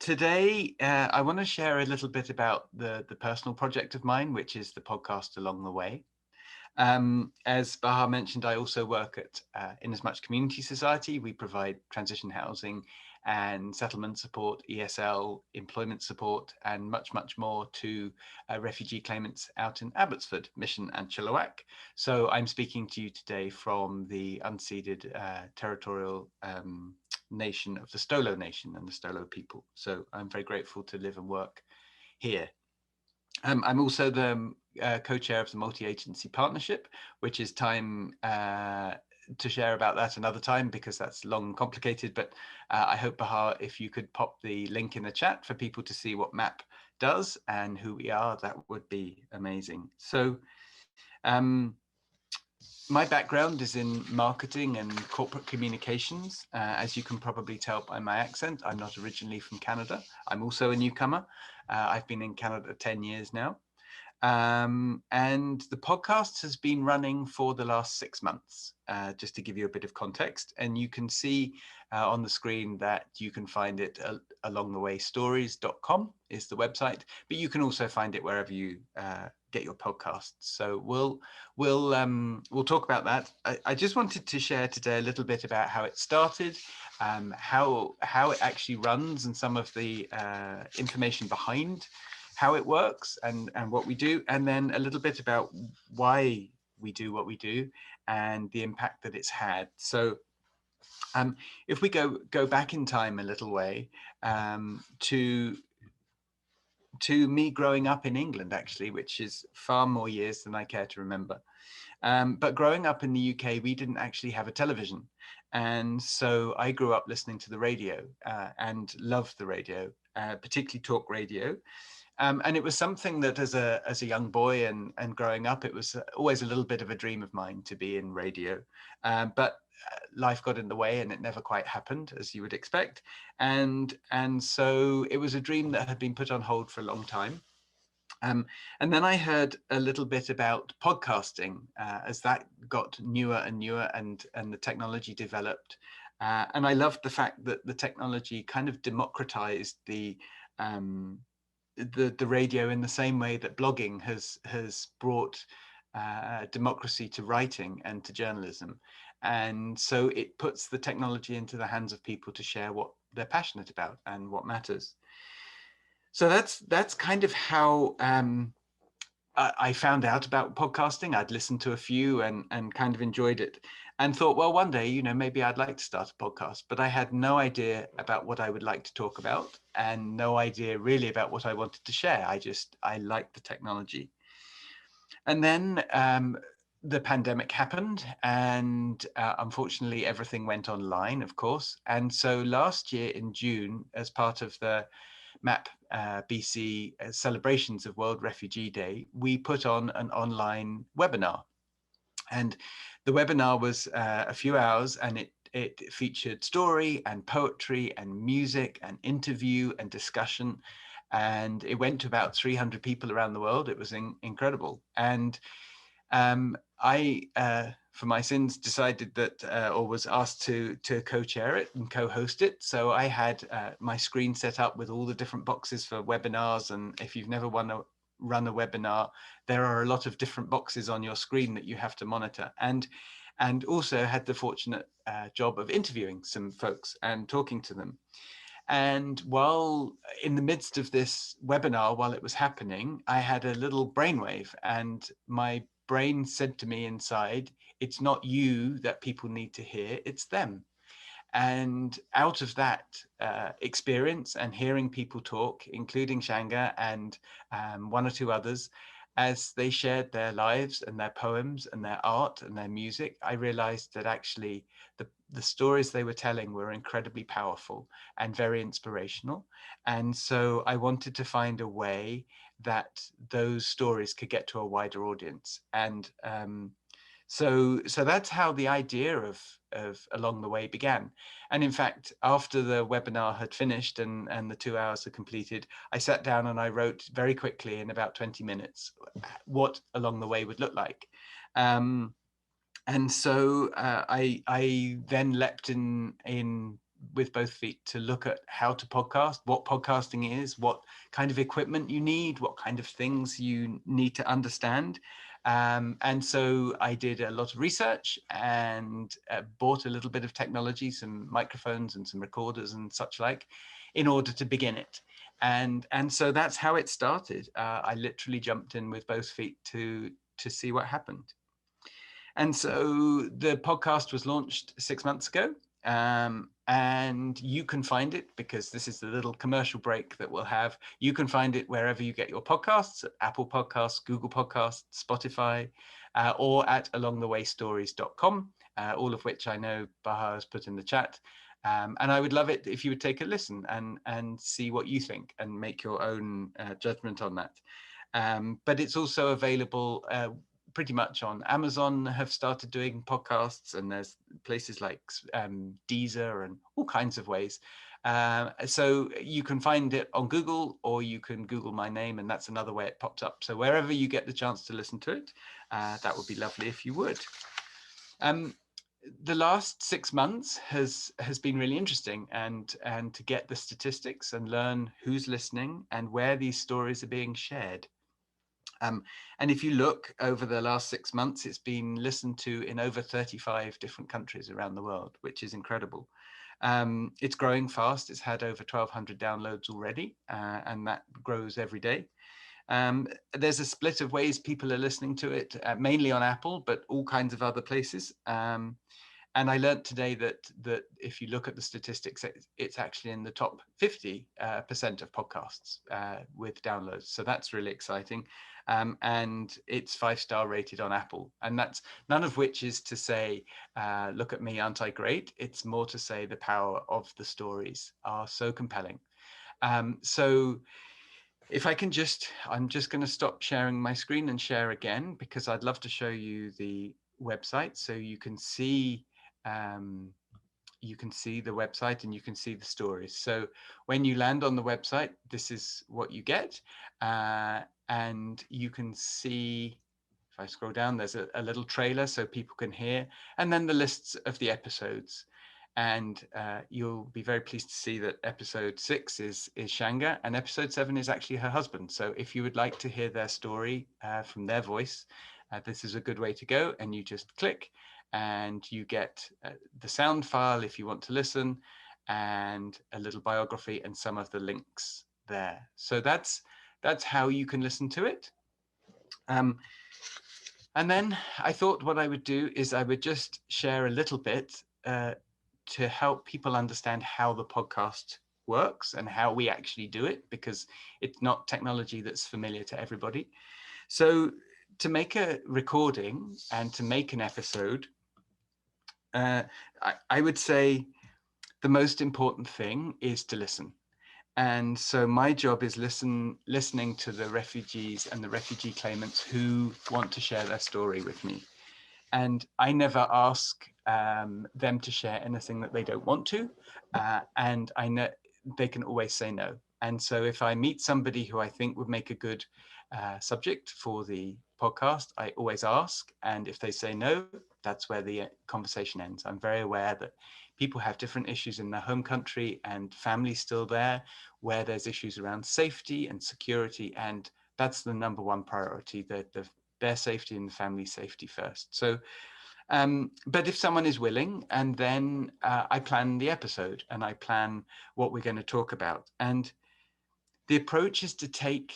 Today, I want to share a little bit about the personal project of mine, which is the podcast Along the Way. As Bahar mentioned, I also work at Inasmuch Community Society. We provide transition housing and settlement support, ESL, employment support, and much, much more to refugee claimants out in Abbotsford, Mission and Chilliwack. So I'm speaking to you today from the unceded territorial nation of the Stolo Nation and the Stolo people. So I'm very grateful to live and work here. I'm also the co-chair of the multi-agency partnership, which is time to share about that another time because that's long and complicated. But I hope, Bahar, if you could pop the link in the chat for people to see what MAP does and who we are, that would be amazing. So my background is in marketing and corporate communications. As you can probably tell by my accent, I'm not originally from Canada. I'm also a newcomer. I've been in Canada 10 years now. And the podcast has been running for the last 6 months, just to give you a bit of context. And you can see on the screen that you can find it alongthewaystories.com is the website, but you can also find it wherever you get your podcasts. So we'll talk about that. I just wanted to share today a little bit about how it started, how it actually runs, and some of the information behind how it works and what we do, and then a little bit about why we do what we do and the impact that it's had. So if we go back in time a little way to me growing up in England, actually, which is far more years than I care to remember. But growing up in the UK, we didn't actually have a television. And so I grew up listening to the radio and loved the radio, particularly talk radio. And it was something that as a young boy and growing up, it was always a little bit of a dream of mine to be in radio. But life got in the way and it never quite happened, as you would expect. And so it was a dream that had been put on hold for a long time. And then I heard a little bit about podcasting as that got newer and newer and the technology developed. And I loved the fact that the technology kind of democratized the radio in the same way that blogging has brought democracy to writing and to journalism. And so it puts the technology into the hands of people to share what they're passionate about and what matters. So that's kind of how I found out about podcasting. I'd listened to a few and kind of enjoyed it and thought, well, one day, maybe I'd like to start a podcast, but I had no idea about what I would like to talk about and no idea really about what I wanted to share. I liked the technology. And then the pandemic happened and unfortunately everything went online, of course. And so last year in June, as part of the MAP BC celebrations of World Refugee Day, we put on an online webinar. And the webinar was a few hours and it featured story and poetry and music and interview and discussion. And it went to about 300 people around the world. It was incredible. And I, for my sins, decided that, or was asked to co-chair it and co-host it. So I had my screen set up with all the different boxes for webinars. And if you've never run a webinar, there are a lot of different boxes on your screen that you have to monitor. And also had the fortunate job of interviewing some folks and talking to them. And while in the midst of this webinar, while it was happening, I had a little brainwave and my brain said to me inside, it's not you that people need to hear, it's them. And out of that experience and hearing people talk, including Shanga and one or two others, as they shared their lives and their poems and their art and their music, I realized that actually the stories they were telling were incredibly powerful and very inspirational. And so I wanted to find a way that those stories could get to a wider audience. And so that's how the idea of Along the Way began. And in fact, after the webinar had finished and the 2 hours had completed, I sat down and I wrote very quickly in about 20 minutes what Along the Way would look like. And so I then leapt in with both feet to look at how to podcast, what podcasting is, what kind of equipment you need, what kind of things you need to understand. And so I did a lot of research and bought a little bit of technology, some microphones and some recorders and such like, in order to begin it. And so that's how it started. I literally jumped in with both feet to see what happened. And so the podcast was launched 6 months ago. And you can find it, because this is the little commercial break that we'll have. You can find it wherever you get your podcasts, Apple Podcasts, Google Podcasts, Spotify, or at alongthewaystories.com, all of which I know Baha has put in the chat. And I would love it if you would take a listen and see what you think and make your own judgment on that. But it's also available pretty much on Amazon. Have started doing podcasts, and there's places like Deezer and all kinds of ways. So you can find it on Google, or you can Google my name, and that's another way it pops up. So wherever you get the chance to listen to it, that would be lovely if you would. The last 6 months has been really interesting, and to get the statistics and learn who's listening and where these stories are being shared. And if you look over the last 6 months, it's been listened to in over 35 different countries around the world, which is incredible. It's growing fast. It's had over 1,200 downloads already, and that grows every day. There's a split of ways people are listening to it, mainly on Apple, but all kinds of other places. And I learned today that if you look at the statistics, it's actually in the top 50% of podcasts with downloads. So that's really exciting. And it's 5-star rated on Apple. And that's none of which is to say, look at me, aren't I great? It's more to say the power of the stories are so compelling. So if I can I'm just going to stop sharing my screen and share again, because I'd love to show you the website so you can see the website and you can see the stories. So when you land on the website, this is what you get. And you can see, if I scroll down, there's a little trailer so people can hear, and then the lists of the episodes. And you'll be very pleased to see that episode 6 is Shanga, and episode 7 is actually her husband. So if you would like to hear their story from their voice, this is a good way to go. And you just click and you get the sound file if you want to listen, and a little biography and some of the links there. So that's how you can listen to it. And then I thought what I would do is I would just share a little bit to help people understand how the podcast works and how we actually do it, because it's not technology that's familiar to everybody. So to make a recording and to make an episode, I would say the most important thing is to listen. And so my job is listening to the refugees and the refugee claimants who want to share their story with me. And I never ask them to share anything that they don't want to. And I know they can always say no. And so if I meet somebody who I think would make a good subject for the podcast, I always ask. And if they say no, that's where the conversation ends. I'm very aware that people have different issues in their home country and families still there, where there's issues around safety and security. And that's the number one priority, their safety and the family safety first. So, but if someone is willing, and then I plan the episode and I plan what we're going to talk about. And the approach is to take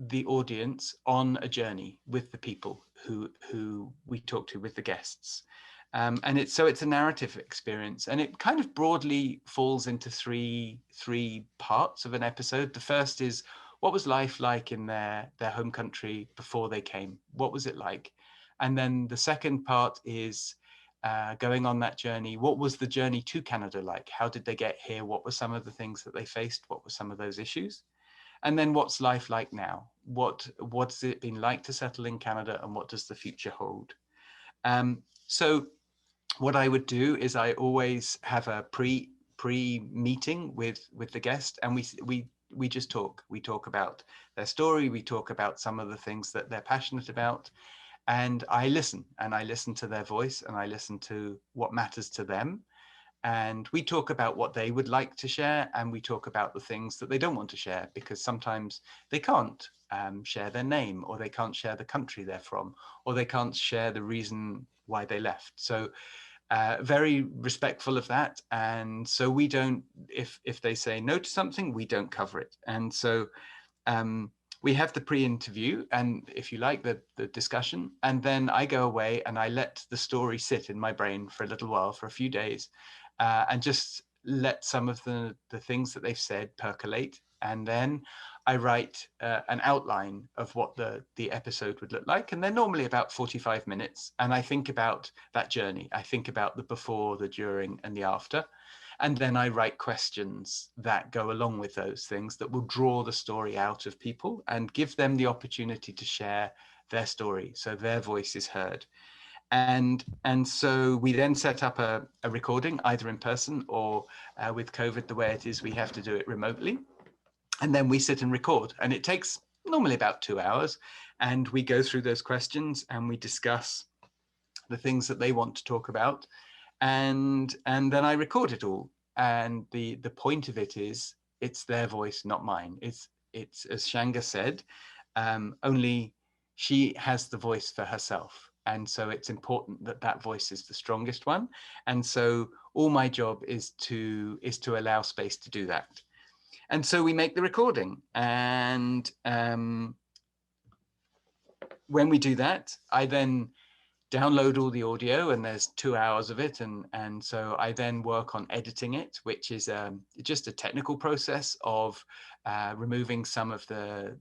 the audience on a journey with the people who we talk to, with the guests. And it's a narrative experience, and it kind of broadly falls into three parts of an episode. The first is, what was life like in their home country before they came? What was it like? And then the second part is going on that journey. What was the journey to Canada like? How did they get here? What were some of the things that they faced? What were some of those issues? And then what's life like now? What's it been like to settle in Canada, and what does the future hold? So what I would do is I always have a pre meeting with the guest, and we just talk. We talk about their story. We talk about some of the things that they're passionate about, and I listen to their voice, and I listen to what matters to them. and we talk about what they would like to share, and we talk about the things that they don't want to share, because sometimes they can't share their name, or they can't share the country they're from, or they can't share the reason why they left. So very respectful of that. And so we don't, if they say no to something, we don't cover it. And so we have the pre-interview, and if you like, the discussion, and then I go away and I let the story sit in my brain for a little while, for a few days, and just let some of the things that they've said percolate. And then I write an outline of what the episode would look like. And they're normally about 45 minutes. And I think about that journey. I think about the before, the during, and the after. And then I write questions that go along with those things that will draw the story out of people and give them the opportunity to share their story, so their voice is heard. And so we then set up a recording, either in person or with COVID the way it is, we have to do it remotely. And then we sit and record, and it takes normally about 2 hours. And we go through those questions and we discuss the things that they want to talk about. And then I record it all. And the point of it is, it's their voice, not mine. It's as Shanga said, only she has the voice for herself. And so it's important that that voice is the strongest one. And so all my job is to allow space to do that. And so we make the recording. And when we do that, I then download all the audio, and there's 2 hours of it. And so I then work on editing it, which is just a technical process of removing some of the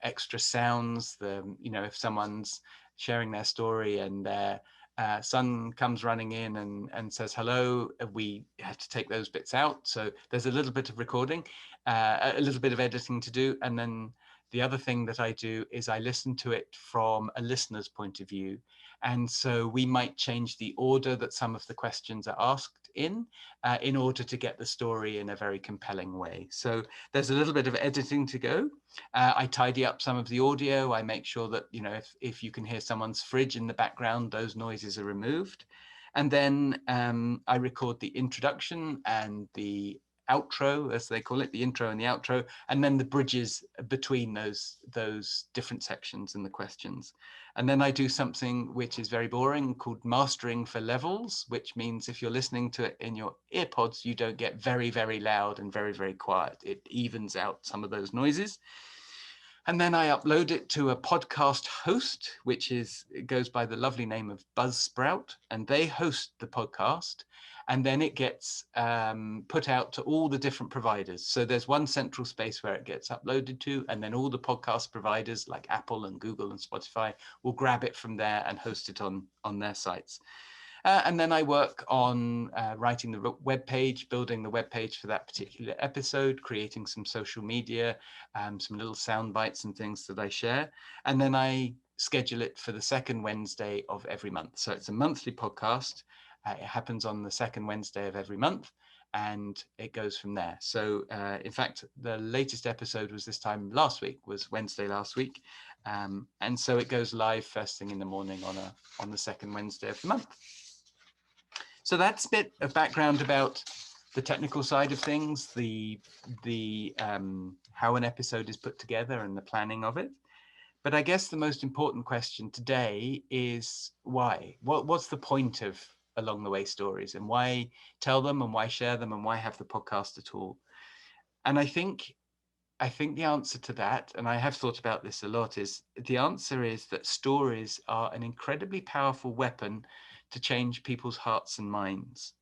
extra sounds. If someone's sharing their story and their son comes running in and says hello, we have to take those bits out. So there's a little bit of recording, a little bit of editing to do. And then the other thing that I do is I listen to it from a listener's point of view. And so we might change the order that some of the questions are asked in order to get the story in a very compelling way. So there's a little bit of editing to go. I tidy up some of the audio. I make sure that, if you can hear someone's fridge in the background, those noises are removed. And then I record the introduction and the outro, as they call it, the intro and the outro, and then the bridges between those different sections and the questions. And then I do something which is very boring called mastering for levels, which means if you're listening to it in your earpods, you don't get very, very loud and very, very quiet. It evens out some of those noises. And then I upload it to a podcast host, it goes by the lovely name of Buzzsprout, and they host the podcast. And then it gets put out to all the different providers. So there's one central space where it gets uploaded to, and then all the podcast providers like Apple and Google and Spotify will grab it from there and host it on their sites. And then I work on writing the web page, building the web page for that particular episode, creating some social media, some little sound bites and things that I share. And then I schedule it for the second Wednesday of every month. So it's a monthly podcast. It happens on the second Wednesday of every month, and it goes from there. So in fact, the latest episode was Wednesday last week. And so it goes live first thing in the morning on the second Wednesday of the month. So that's a bit of background about the technical side of things, the how an episode is put together and the planning of it. But I guess the most important question today is why? What's the point of Along the Way stories, and why tell them, and why share them, and why have the podcast at all? And I think the answer to that, and I have thought about this a lot, is that stories are an incredibly powerful weapon to change people's hearts and minds.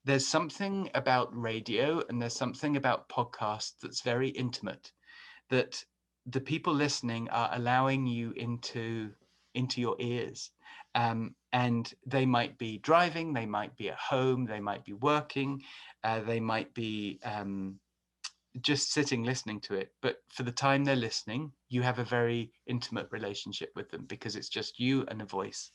There's something about radio and there's something about podcasts that's very intimate, that the people listening are allowing you into your ears. And they might be driving, they might be at home, they might be working, they might be just sitting listening to it. But for the time they're listening, you have a very intimate relationship with them because it's just you and a voice.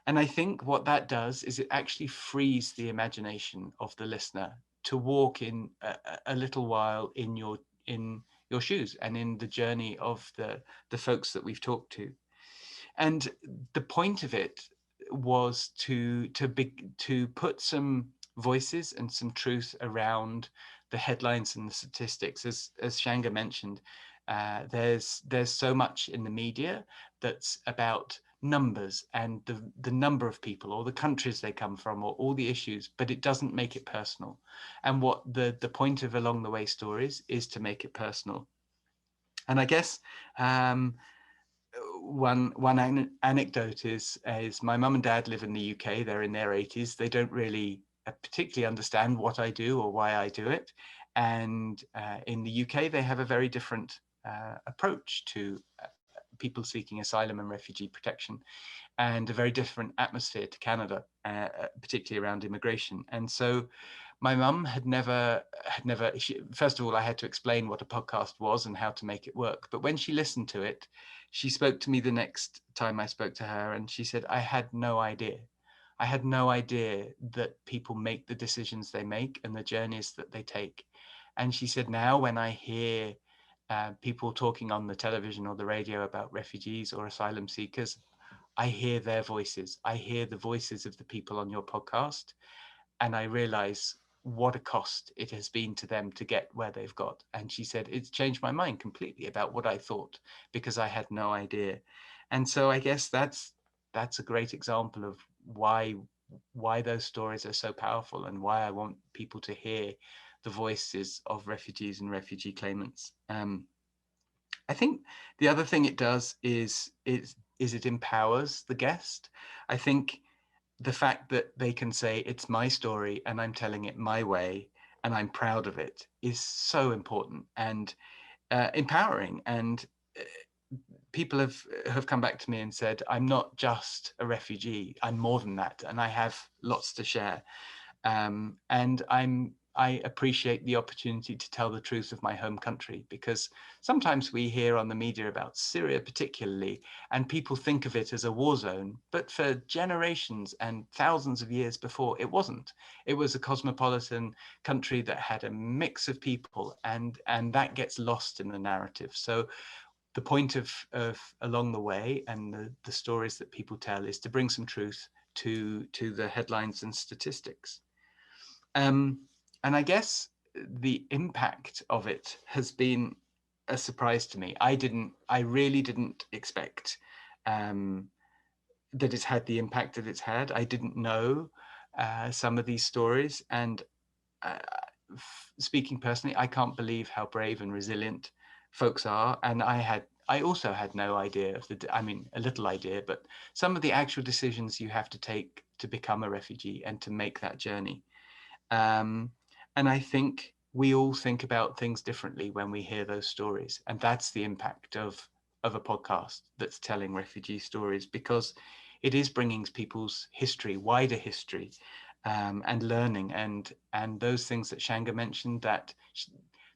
And I think what that does is it actually frees the imagination of the listener to walk in a little while in your shoes and in the journey of the folks that we've talked to. And the point of it was to put some voices and some truth around the headlines and the statistics. As Shanga mentioned, there's so much in the media that's about numbers and the number of people or the countries they come from or all the issues, but it doesn't make it personal. And what the point of Along the Way stories is to make it personal. And I guess one anecdote is my mum and dad live in the UK. They're in their 80s. They don't really particularly understand what I do or why I do it. And in the UK, they have a very different approach to people seeking asylum and refugee protection, and a very different atmosphere to Canada, particularly around immigration. And so my mum had never, first of all, I had to explain what a podcast was and how to make it work. But when she listened to it, she spoke to me the next time I spoke to her, and she said, I had no idea. I had no idea that people make the decisions they make and the journeys that they take. And she said, now when I hear people talking on the television or the radio about refugees or asylum seekers, I hear their voices. I hear the voices of the people on your podcast, and I realize what a cost it has been to them to get where they've got. And she said, it's changed my mind completely about what I thought because I had no idea. And so I guess that's a great example of why those stories are so powerful and why I want people to hear the voices of refugees and refugee claimants. I think the other thing it does is it empowers the guest. I think the fact that they can say, it's my story and I'm telling it my way and I'm proud of it is so important and empowering. And people have come back to me and said, I'm not just a refugee, I'm more than that, and I have lots to share. And I appreciate the opportunity to tell the truth of my home country, because sometimes we hear on the media about Syria particularly, and people think of it as a war zone, but for generations and thousands of years before, it wasn't. It was a cosmopolitan country that had a mix of people, and that gets lost in the narrative. So the point of Along the Way and the stories that people tell is to bring some truth to the headlines and statistics. And I guess the impact of it has been a surprise to me. I really didn't expect that it's had the impact that it's had. I didn't know some of these stories, and uh, speaking personally, I can't believe how brave and resilient folks are. And I also had no idea of a little idea, but some of the actual decisions you have to take to become a refugee and to make that journey. Um, and I think we all think about things differently when we hear those stories. And that's the impact of a podcast that's telling refugee stories, because it is bringing people's history, wider history, and learning, and those things that Shanga mentioned, that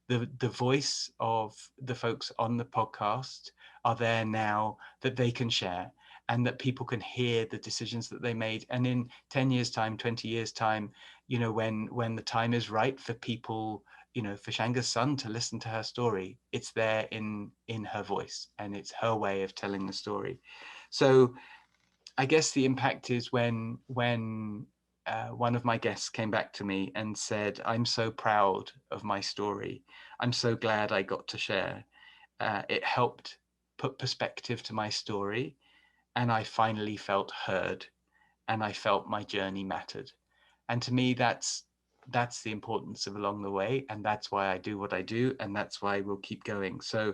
the voice of the folks on the podcast are there now, that they can share, and that people can hear the decisions that they made. And in 10 years time, 20 years time, when the time is right for people, for Shanga's son to listen to her story, it's there in her voice, and it's her way of telling the story. So I guess the impact is when one of my guests came back to me and said, I'm so proud of my story. I'm so glad I got to share. It helped put perspective to my story, and I finally felt heard, and I felt my journey mattered. And to me, that's the importance of Along the Way, and that's why I do what I do, and that's why we'll keep going. So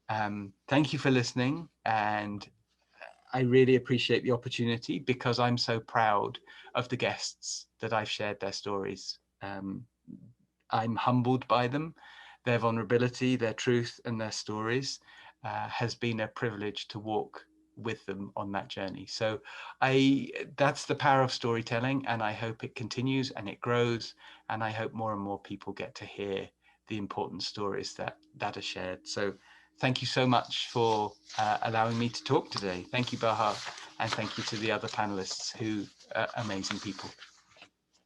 thank you for listening, and I really appreciate the opportunity, because I'm so proud of the guests that I've shared their stories. I'm humbled by them. Their vulnerability, their truth, and their stories has been a privilege to walk with them on that journey. So that's the power of storytelling, and I hope it continues and it grows, and I hope more and more people get to hear the important stories that are shared. So thank you so much for allowing me to talk today. Thank you, Baha, and thank you to the other panelists who are amazing people.